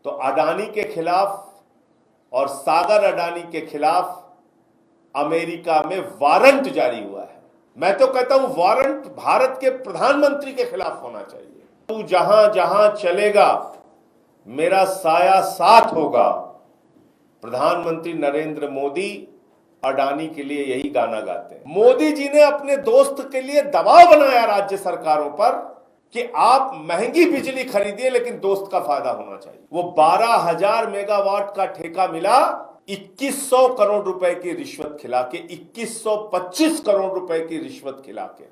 तो अडानी के खिलाफ और सागर अडानी के खिलाफ अमेरिका में वारंट जारी हुआ है। मैं तो कहता हूं वारंट भारत के प्रधानमंत्री के खिलाफ होना चाहिए। तू जहां जहां चलेगा मेरा साया साथ होगा। प्रधानमंत्री नरेंद्र मोदी अडानी के लिए यही गाना गाते हैं। मोदी जी ने अपने दोस्त के लिए दबाव बनाया राज्य सरकारों पर कि आप महंगी बिजली खरीदिए लेकिन दोस्त का फायदा होना चाहिए। वो 12,000 मेगावाट का ठेका मिला 2100 करोड़ रुपए की रिश्वत खिला के, 2125 करोड़ रुपए की रिश्वत खिला के।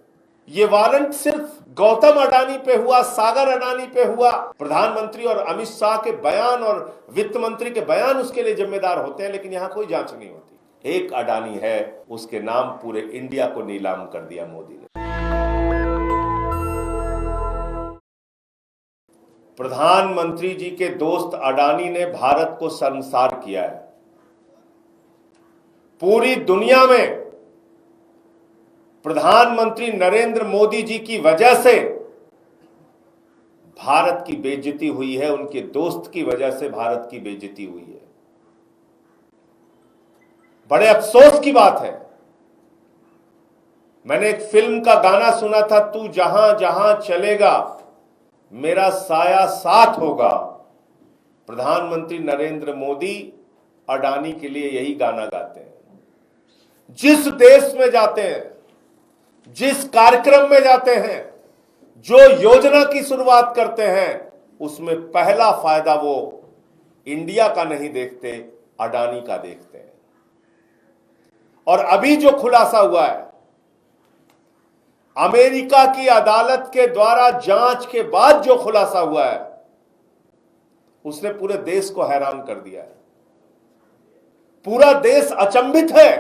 ये वारंट सिर्फ गौतम अडानी पे हुआ, सागर अडानी पे हुआ। प्रधानमंत्री और अमित शाह के बयान और वित्त मंत्री के बयान उसके लिए जिम्मेदार होते हैं, लेकिन यहां कोई जांच नहीं होती। एक अडानी है, उसके नाम पूरे इंडिया को नीलाम कर दिया मोदी ने। प्रधानमंत्री जी के दोस्त अडानी ने भारत को शर्मसार किया है। पूरी दुनिया में प्रधानमंत्री नरेंद्र मोदी जी की वजह से भारत की बेइज्जती हुई है, उनके दोस्त की वजह से भारत की बेइज्जती हुई है। बड़े अफसोस की बात है। मैंने एक फिल्म का गाना सुना था, तू जहां जहां चलेगा मेरा साया साथ होगा। प्रधानमंत्री नरेंद्र मोदी अडानी के लिए यही गाना गाते हैं। जिस देश में जाते हैं, जिस कार्यक्रम में जाते हैं, जो योजना की शुरुआत करते हैं, उसमें पहला फायदा वो इंडिया का नहीं देखते, अडानी का देखते हैं। और अभी जो खुलासा हुआ है, अमेरिका की अदालत के द्वारा जांच के बाद जो खुलासा हुआ है, उसने पूरे देश को हैरान कर दिया है। पूरा देश अचंभित है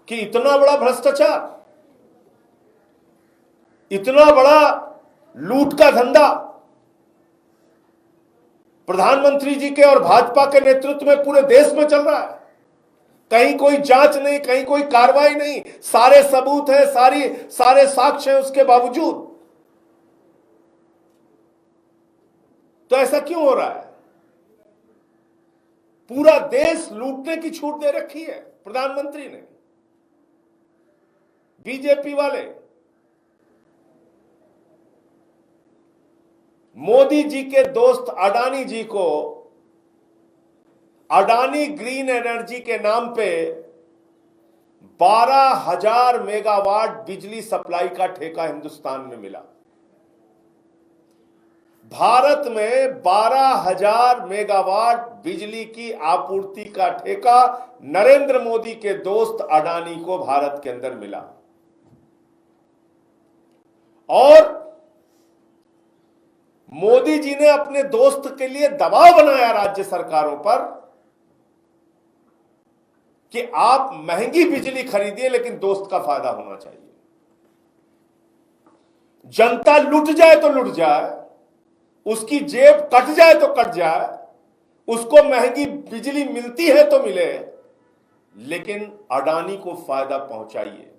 कि इतना बड़ा भ्रष्टाचार, इतना बड़ा लूट का धंधा प्रधानमंत्री जी के और भाजपा के नेतृत्व में पूरे देश में चल रहा है। कहीं कोई जांच नहीं, कहीं कोई कार्रवाई नहीं, सारे सबूत हैं, सारे साक्ष्य हैं, उसके बावजूद तो ऐसा क्यों हो रहा है? पूरा देश लूटने की छूट दे रखी है प्रधानमंत्री ने। बीजेपी वाले मोदी जी के दोस्त अडानी जी को अडानी ग्रीन एनर्जी के नाम पे 12,000 मेगावाट बिजली सप्लाई का ठेका हिंदुस्तान में मिला। भारत में 12,000 मेगावाट बिजली की आपूर्ति का ठेका नरेंद्र मोदी के दोस्त अडानी को भारत के अंदर मिला। और मोदी जी ने अपने दोस्त के लिए दबाव बनाया राज्य सरकारों पर कि आप महंगी बिजली खरीदिए लेकिन दोस्त का फायदा होना चाहिए। जनता लुट जाए तो लुट जाए, उसकी जेब कट जाए तो कट जाए, उसको महंगी बिजली मिलती है तो मिले, लेकिन अडानी को फायदा पहुंचाइए।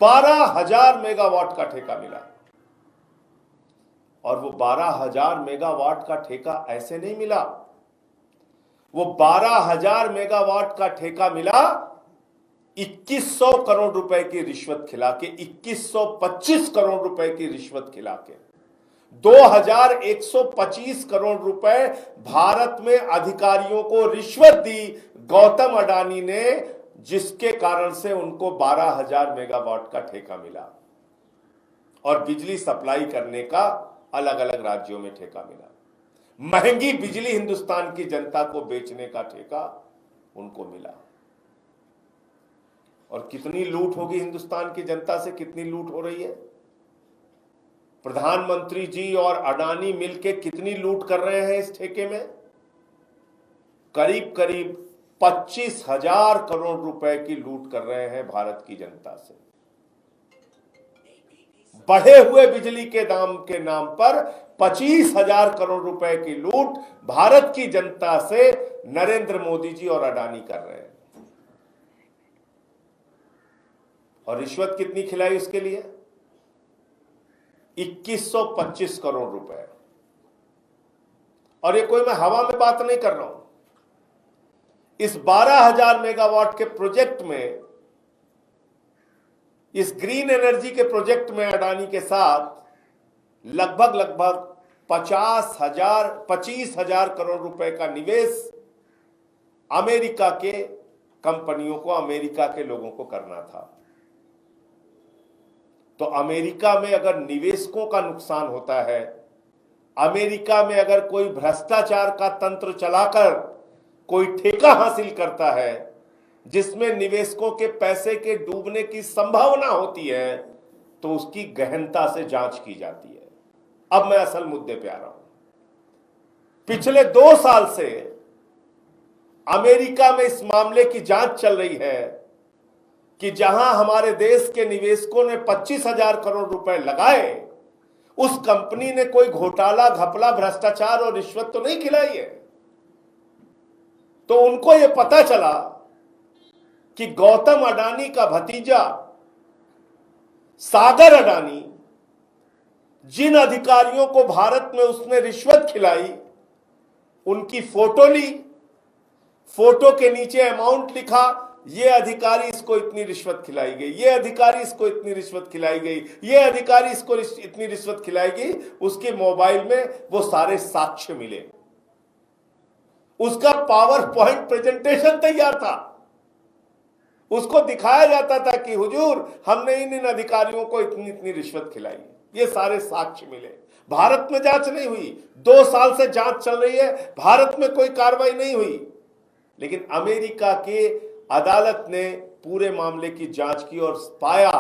12,000 मेगावाट का ठेका मिला। और वो 12,000 मेगावाट का ठेका ऐसे नहीं मिला, वो 12,000 मेगावाट का ठेका मिला 2100 करोड़ रुपए की रिश्वत खिला के, 2125 करोड़ रुपए की रिश्वत खिला के। 2,125 करोड़ रुपए भारत में अधिकारियों को रिश्वत दी गौतम अडानी ने, जिसके कारण से उनको 12,000 मेगावाट का ठेका मिला और बिजली सप्लाई करने का अलग अलग राज्यों में ठेका मिला। महंगी बिजली हिंदुस्तान की जनता को बेचने का ठेका उनको मिला। और कितनी लूट होगी हिंदुस्तान की जनता से, कितनी लूट हो रही है? प्रधानमंत्री जी और अडानी मिलकर कितनी लूट कर रहे हैं इस ठेके में? करीब करीब 25,000 करोड़ रुपए की लूट कर रहे हैं भारत की जनता से। बढ़े हुए बिजली के दाम के नाम पर 25,000 करोड़ रुपए की लूट भारत की जनता से नरेंद्र मोदी जी और अडानी कर रहे हैं। और रिश्वत कितनी खिलाई उसके लिए? 2125 करोड़ रुपए। और ये कोई मैं हवा में बात नहीं कर रहा हूं, इस 12,000 मेगावाट के प्रोजेक्ट में, इस ग्रीन एनर्जी के प्रोजेक्ट में अडानी के साथ लगभग 25,000 करोड़ रुपए का निवेश अमेरिका के कंपनियों को, अमेरिका के लोगों को करना था। तो अमेरिका में अगर निवेशकों का नुकसान होता है, अमेरिका में अगर कोई भ्रष्टाचार का तंत्र चलाकर कोई ठेका हासिल करता है जिसमें निवेशकों के पैसे के डूबने की संभावना होती है, तो उसकी गहनता से जांच की जाती है। अब मैं असल मुद्दे पे आ रहा हूं। पिछले 2 साल से अमेरिका में इस मामले की जांच चल रही है कि जहां हमारे देश के निवेशकों ने 25,000 करोड़ रुपए लगाए, उस कंपनी ने कोई घोटाला, घपला, भ्रष्टाचार और रिश्वत तो नहीं खिलाई है। तो उनको यह पता चला कि गौतम अडानी का भतीजा सागर अडानी, जिन अधिकारियों को भारत में उसने रिश्वत खिलाई, उनकी फोटो ली, फोटो के नीचे अमाउंट लिखा, ये अधिकारी इसको इतनी रिश्वत खिलाई गई, ये अधिकारी इसको इतनी रिश्वत खिलाई गई, ये अधिकारी इसको इतनी रिश्वत खिलाई गई। उसके मोबाइल में वो सारे साक्ष्य मिले, उसका पावर पॉइंट प्रेजेंटेशन तैयार था, उसको दिखाया जाता था कि हुजूर हमने इन अधिकारियों को इतनी इतनी रिश्वत खिलाई, ये सारे साक्ष्य मिले। भारत में जांच नहीं हुई, 2 साल से जांच चल रही है, भारत में कोई कार्रवाई नहीं हुई, लेकिन अमेरिका की अदालत ने पूरे मामले की जांच की और पाया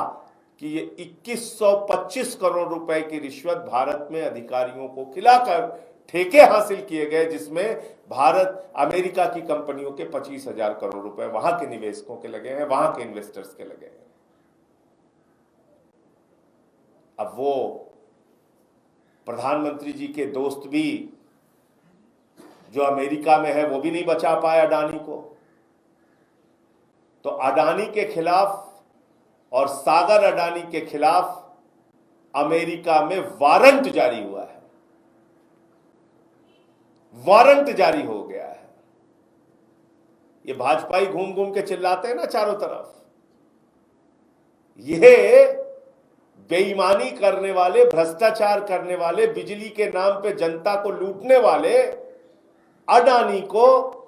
कि ये 2125 करोड़ रुपए की रिश्वत भारत में अधिकारियों को खिलाकर ठेके हासिल किए गए, जिसमें भारत, अमेरिका की कंपनियों के 25,000 करोड़ रुपए वहां के निवेशकों के लगे हैं, वहां के इन्वेस्टर्स के लगे हैं। अब वो प्रधानमंत्री जी के दोस्त भी जो अमेरिका में है, वो भी नहीं बचा पाए अडानी को। तो अडानी के खिलाफ और सागर अडानी के खिलाफ अमेरिका में वारंट जारी हुआ है, वारंट जारी हो गया है। ये भाजपाई घूम घूम के चिल्लाते हैं ना चारों तरफ, ये बेईमानी करने वाले, भ्रष्टाचार करने वाले, बिजली के नाम पे जनता को लूटने वाले अडानी को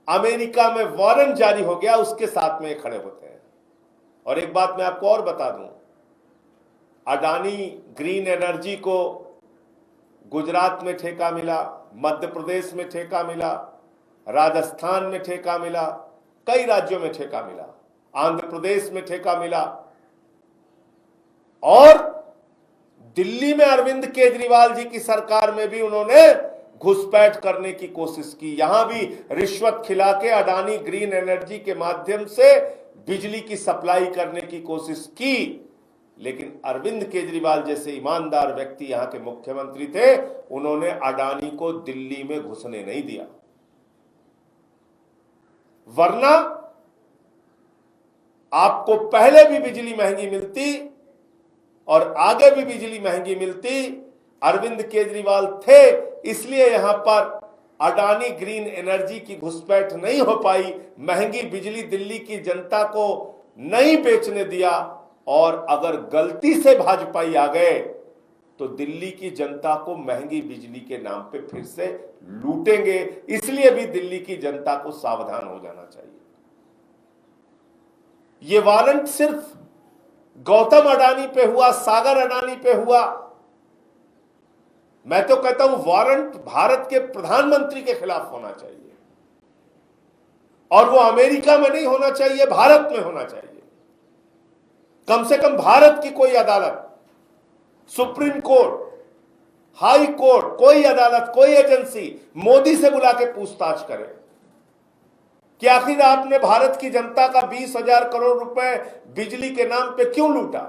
अमेरिका में वारंट जारी हो गया, उसके साथ में खड़े होते हैं। और एक बात मैं आपको और बता दूं, अडानी ग्रीन एनर्जी को गुजरात में ठेका मिला, मध्य प्रदेश में ठेका मिला, राजस्थान में ठेका मिला, कई राज्यों में ठेका मिला, आंध्र प्रदेश में ठेका मिला, और दिल्ली में अरविंद केजरीवाल जी की सरकार में भी उन्होंने घुसपैठ करने की कोशिश की। यहां भी रिश्वत खिला के अडानी ग्रीन एनर्जी के माध्यम से बिजली की सप्लाई करने की कोशिश की, लेकिन अरविंद केजरीवाल जैसे ईमानदार व्यक्ति यहां के मुख्यमंत्री थे, उन्होंने अडानी को दिल्ली में घुसने नहीं दिया। वरना आपको पहले भी बिजली महंगी मिलती और आगे भी बिजली महंगी मिलती। अरविंद केजरीवाल थे, इसलिए यहां पर अडानी ग्रीन एनर्जी की घुसपैठ नहीं हो पाई, महंगी बिजली दिल्ली की जनता को नहीं बेचने दिया। और अगर गलती से भाजपाई आ गए तो दिल्ली की जनता को महंगी बिजली के नाम पे फिर से लूटेंगे। इसलिए भी दिल्ली की जनता को सावधान हो जाना चाहिए। यह वारंट सिर्फ गौतम अडानी पे हुआ, सागर अडानी पे हुआ। मैं तो कहता हूं वारंट भारत के प्रधानमंत्री के खिलाफ होना चाहिए, और वो अमेरिका में नहीं होना चाहिए, भारत में होना चाहिए। कम से कम भारत की कोई अदालत, सुप्रीम कोर्ट, हाई कोर्ट, कोई अदालत, कोई एजेंसी मोदी से बुला के पूछताछ करे कि आखिर आपने भारत की जनता का 20,000 करोड़ रुपए बिजली के नाम पे क्यों लूटा।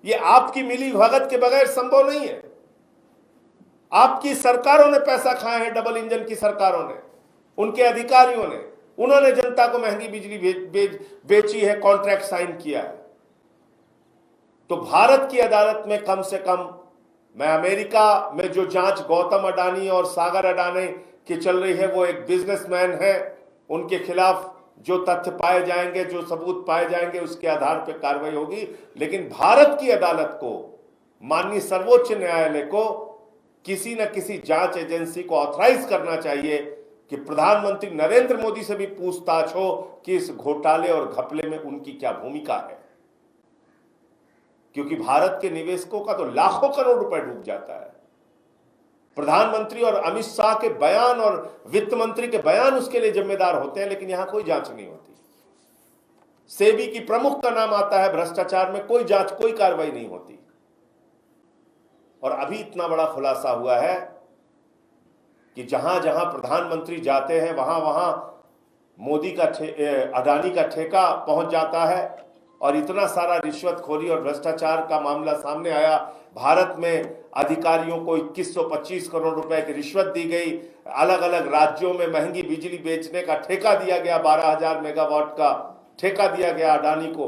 ये आपकी मिली भगत के बगैर संभव नहीं है। आपकी सरकारों ने पैसा खाया है, डबल इंजन की सरकारों ने, उनके अधिकारियों ने, उन्होंने जनता को महंगी बिजली बेची है, कॉन्ट्रैक्ट साइन किया है। तो भारत की अदालत में कम से कम मैं अमेरिका में जो जांच गौतम अडानी और सागर अडानी की चल रही है, वो एक बिजनेसमैन है, उनके खिलाफ जो तथ्य पाए जाएंगे, जो सबूत पाए जाएंगे, उसके आधार पर कार्रवाई होगी। लेकिन भारत की अदालत को, माननीय सर्वोच्च न्यायालय को किसी न किसी जांच एजेंसी को ऑथराइज करना चाहिए कि प्रधानमंत्री नरेंद्र मोदी से भी पूछताछ हो कि इस घोटाले और घपले में उनकी क्या भूमिका है, क्योंकि भारत के निवेशकों का तो लाखों करोड़ रुपए डूब जाता है। प्रधानमंत्री और अमित शाह के बयान और वित्त मंत्री के बयान उसके लिए जिम्मेदार होते हैं, लेकिन यहां कोई जांच नहीं होती। सेबी की प्रमुख का नाम आता है, भ्रष्टाचार में कोई जांच, कोई कार्रवाई नहीं होती। और अभी इतना बड़ा खुलासा हुआ है कि जहां जहां प्रधानमंत्री जाते हैं, वहां वहां मोदी का अडानी का ठेका पहुंच जाता है। और इतना सारा रिश्वतखोरी और भ्रष्टाचार का मामला सामने आया। भारत में अधिकारियों को 2125 करोड़ रुपए की रिश्वत दी गई। अलग अलग राज्यों में महंगी बिजली बेचने का ठेका दिया गया, 12,000 मेगावाट का ठेका दिया गया अडानी को।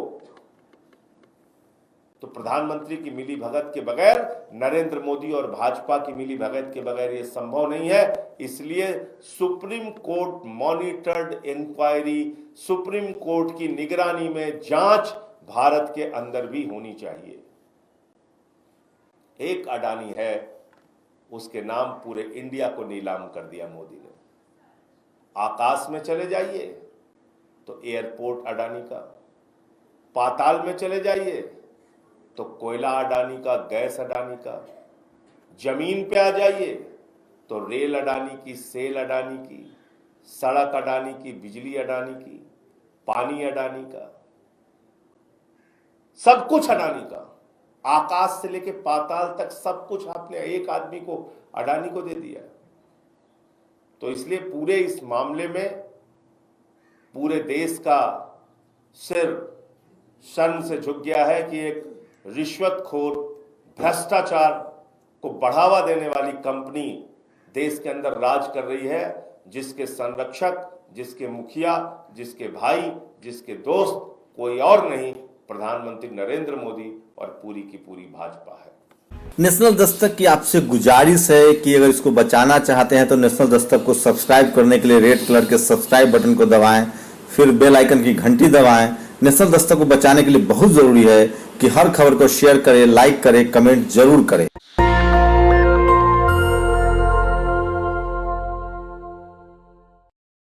तो प्रधानमंत्री की मिली भगत के बगैर, नरेंद्र मोदी और भाजपा की मिली भगत के बगैर यह संभव नहीं है। इसलिए Supreme Court monitored inquiry, Supreme Court की निगरानी में जांच भारत के अंदर भी होनी चाहिए। एक अडानी है, उसके नाम पूरे इंडिया को नीलाम कर दिया मोदी ने। आकाश में चले जाइए तो एयरपोर्ट अडानी का, पाताल में चले जाइए तो कोयला अडानी का, गैस अडानी का, जमीन पे आ जाइए तो रेल अडानी की, सेल अडानी की, सड़क अडानी की, बिजली अडानी की, पानी अडानी का, सब कुछ अडानी का। आकाश से लेके पाताल तक सब कुछ आपने एक आदमी को, अडानी को दे दिया। तो इसलिए पूरे इस मामले में पूरे देश का सिर शर्म से झुक गया है कि एक रिश्वतखोर, भ्रष्टाचार को बढ़ावा देने वाली कंपनी देश के अंदर राज कर रही है, जिसके संरक्षक, जिसके मुखिया, जिसके भाई, जिसके दोस्त कोई और नहीं, प्रधानमंत्री नरेंद्र मोदी और पूरी की पूरी भाजपा है। नेशनल दस्तक की आपसे गुजारिश है कि अगर इसको बचाना चाहते हैं तो नेशनल दस्तक को सब्सक्राइब करने के लिए रेड कलर के सब्सक्राइब बटन को दबाएं, फिर बेल आइकन की घंटी दबाएं। नेशनल दस्तक को बचाने के लिए बहुत जरूरी है कि हर खबर को शेयर करें, लाइक करें, कमेंट जरूर करें।